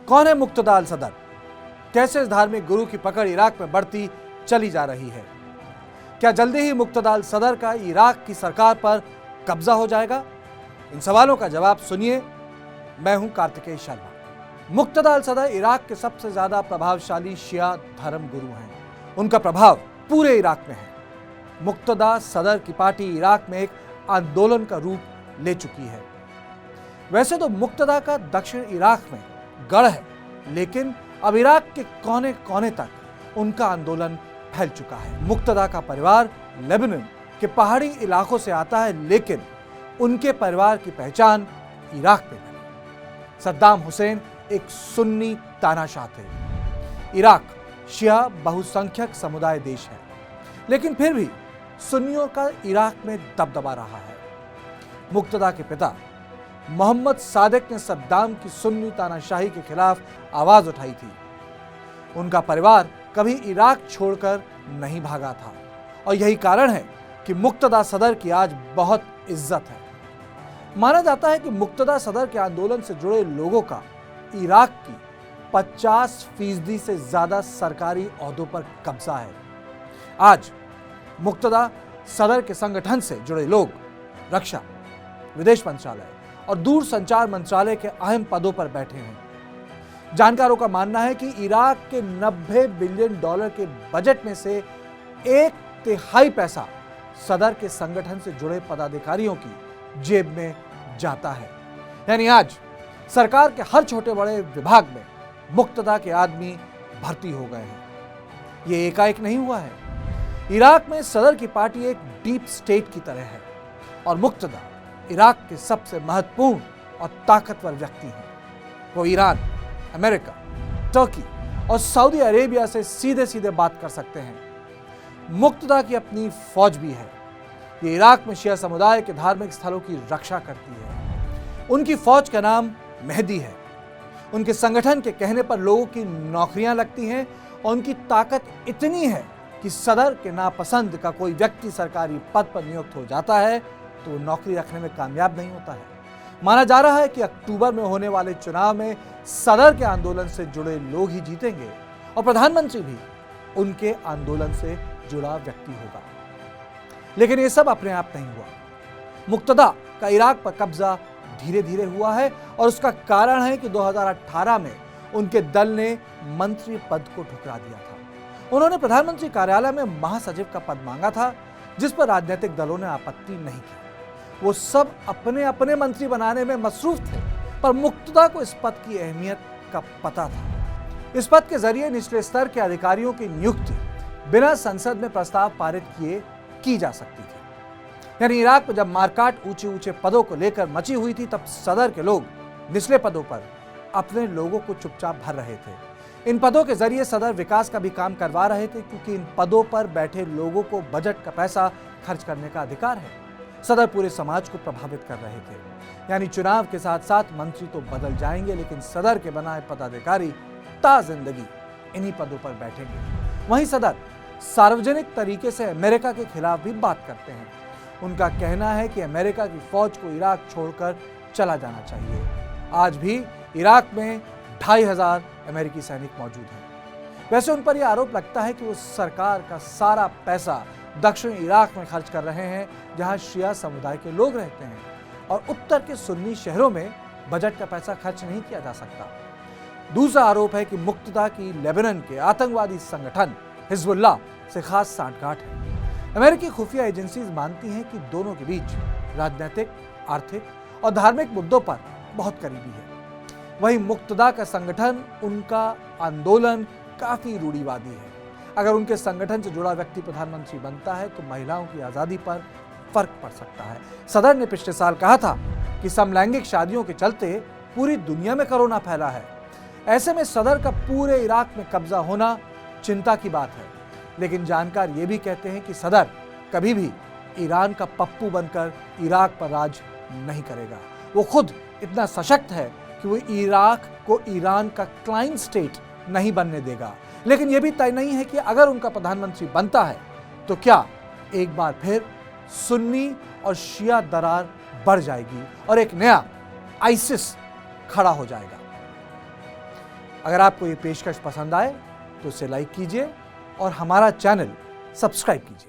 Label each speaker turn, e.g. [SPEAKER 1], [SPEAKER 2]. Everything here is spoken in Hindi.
[SPEAKER 1] कौन है मुक्तदा अल सदर? कैसे इस धार्मिक गुरु की पकड़ इराक में बढ़ती चली जा रही है? क्या जल्दी ही मुक्तदा अल सदर का इराक की सरकार पर कब्जा हो जाएगा? इन सवालों का जवाब सुनिए। मैं हूं कार्तिकेय शर्मा। मुक्तदा अल सदर इराक के सबसे ज्यादा प्रभावशाली शिया धर्म गुरु हैं। उनका प्रभाव पूरे इराक में है। मुक्तदा सदर की पार्टी इराक में एक आंदोलन का रूप ले चुकी है। वैसे तो मुक्तदा का दक्षिण इराक में गढ़ है, लेकिन अब इराक के कोने कोने तक उनका आंदोलन फैल चुका है। मुक्तदा का परिवार लेबनान के पहाड़ी इलाकों से आता है, लेकिन उनके परिवार की पहचान इराक में बनी। सद्दाम हुसैन एक सुन्नी तानाशाह थे। इराक शिया बहुसंख्यक समुदाय देश है, लेकिन फिर भी सुन्नियों का इराक में दबदबा रहा है। मुक्तदा के पिता मोहम्मद सादिक ने सद्दाम की सुन्नी तानाशाही के खिलाफ आवाज उठाई थी। उनका परिवार कभी इराक छोड़कर नहीं भागा था, और यही कारण है कि मुक्तदा सदर की आज बहुत इज्जत है। माना जाता है कि मुक्तदा सदर के आंदोलन से जुड़े लोगों का इराक की 50% से ज्यादा सरकारी ओहदों पर कब्जा है। आज मुक्तदा सदर के संगठन से जुड़े लोग रक्षा, विदेश मंत्रालय और दूर संचार मंत्रालय के अहम पदों पर बैठे हैं। जानकारों का मानना है कि इराक के $90 बिलियन के बजट में से 1/3 पैसा सदर के संगठन से जुड़े पदाधिकारियों की जेब में जाता है। यानी आज सरकार के हर छोटे बड़े विभाग में मुक्तदा के आदमी भर्ती हो गए हैं। ये एकाएक नहीं हुआ है। इराक में सदर की पार्टी एक डीप स्टेट की तरह है, और मुक्तदा इराक के सबसे महत्वपूर्ण और ताकतवर व्यक्ति हैं। वो ईरान, अमेरिका, तुर्की और सऊदी अरेबिया से सीधे सीधे बात कर सकते हैं। मुक्तदा की अपनी फौज भी है। ये इराक में शिया समुदाय के धार्मिक स्थलों की रक्षा करती है। उनकी फौज का नाम मेहदी है। उनके संगठन के कहने पर लोगों की नौकरियां लगती हैं, और उनकी ताकत इतनी है कि सदर के नापसंद का कोई व्यक्ति सरकारी पद पर नियुक्त हो जाता है तो वो नौकरी रखने में कामयाब नहीं होता है। माना जा रहा है कि अक्टूबर में होने वाले चुनाव में सदर के आंदोलन से जुड़े लोग ही जीतेंगे, और प्रधानमंत्री भी उनके आंदोलन से जुड़ा व्यक्ति होगा। लेकिन ये सब अपने आप नहीं हुआ। मुक्तदा का इराक पर कब्जा धीरे धीरे हुआ है, और उसका कारण है कि 2018 में उनके दल ने मंत्री पद को ठुकरा दिया था। उन्होंने प्रधानमंत्री कार्यालय में महासचिव का पद मांगा था, जिस पर राजनीतिक दलों ने आपत्ति नहीं की। वो सब अपने अपने मंत्री बनाने में मसरूफ थे, पर मुक्तदा को इस पद की अहमियत का पता था। इस पद के जरिए निचले स्तर के अधिकारियों की नियुक्ति बिना संसद में प्रस्ताव पारित किए की जा सकती थी। यानी इराक में जब मारकाट ऊंचे ऊंचे पदों को लेकर मची हुई थी, तब सदर के लोग निचले पदों पर अपने लोगों को चुपचाप भर रहे थे। इन पदों के जरिए सदर विकास का भी काम करवा रहे थे, क्योंकि इन पदों पर बैठे लोगों को बजट का पैसा खर्च करने का अधिकार है। सदर पूरे समाज को प्रभावित कर रहे थे। यानी चुनाव के साथ साथ मंत्री तो बदल जाएंगे, लेकिन सदर के बनाए पदाधिकारी ता जिंदगी इन्हीं पदों पर बैठेंगे। वहीं सदर सार्वजनिक तरीके से अमेरिका के खिलाफ भी बात करते हैं। उनका कहना है कि अमेरिका की फौज को इराक छोड़कर चला जाना चाहिए। आज भी इराक में 2500 अमेरिकी सैनिक मौजूद हैं। वैसे उन पर यह आरोप लगता है कि वो सरकार का सारा पैसा दक्षिण इराक में खर्च कर रहे हैं, जहां शिया समुदाय के लोग रहते हैं, और उत्तर के सुन्नी शहरों में बजट का पैसा खर्च नहीं किया जा सकता। दूसरा आरोप है कि मुक्तदा की लेबनान के आतंकवादी संगठन हिजबुल्लाह से खास सांठगांठ है। अमेरिकी खुफिया एजेंसीज मानती हैं कि दोनों के बीच राजनीतिक, आर्थिक और धार्मिक मुद्दों पर बहुत करीबी है। वहीं मुक्तदा का संगठन, उनका आंदोलन काफी रूढ़िवादी है। अगर उनके संगठन से जुड़ा व्यक्ति प्रधानमंत्री बनता है तो महिलाओं की आजादी पर फर्क पड़ सकता है। सदर ने पिछले साल कहा था कि समलैंगिक शादियों के चलते पूरी दुनिया में कोरोना फैला है। ऐसे में सदर का पूरे इराक में कब्जा होना चिंता की बात है। लेकिन जानकार ये भी कहते हैं कि सदर कभी भी ईरान का पप्पू बनकर इराक पर राज नहीं करेगा। वो खुद इतना सशक्त है कि वो इराक को ईरान का क्लाइंट स्टेट नहीं बनने देगा। लेकिन यह भी तय नहीं है कि अगर उनका प्रधानमंत्री बनता है तो क्या एक बार फिर सुन्नी और शिया दरार बढ़ जाएगी और एक नया आईसिस खड़ा हो जाएगा। अगर आपको ये पेशकश पसंद आए तो इसे लाइक कीजिए और हमारा चैनल सब्सक्राइब कीजिए।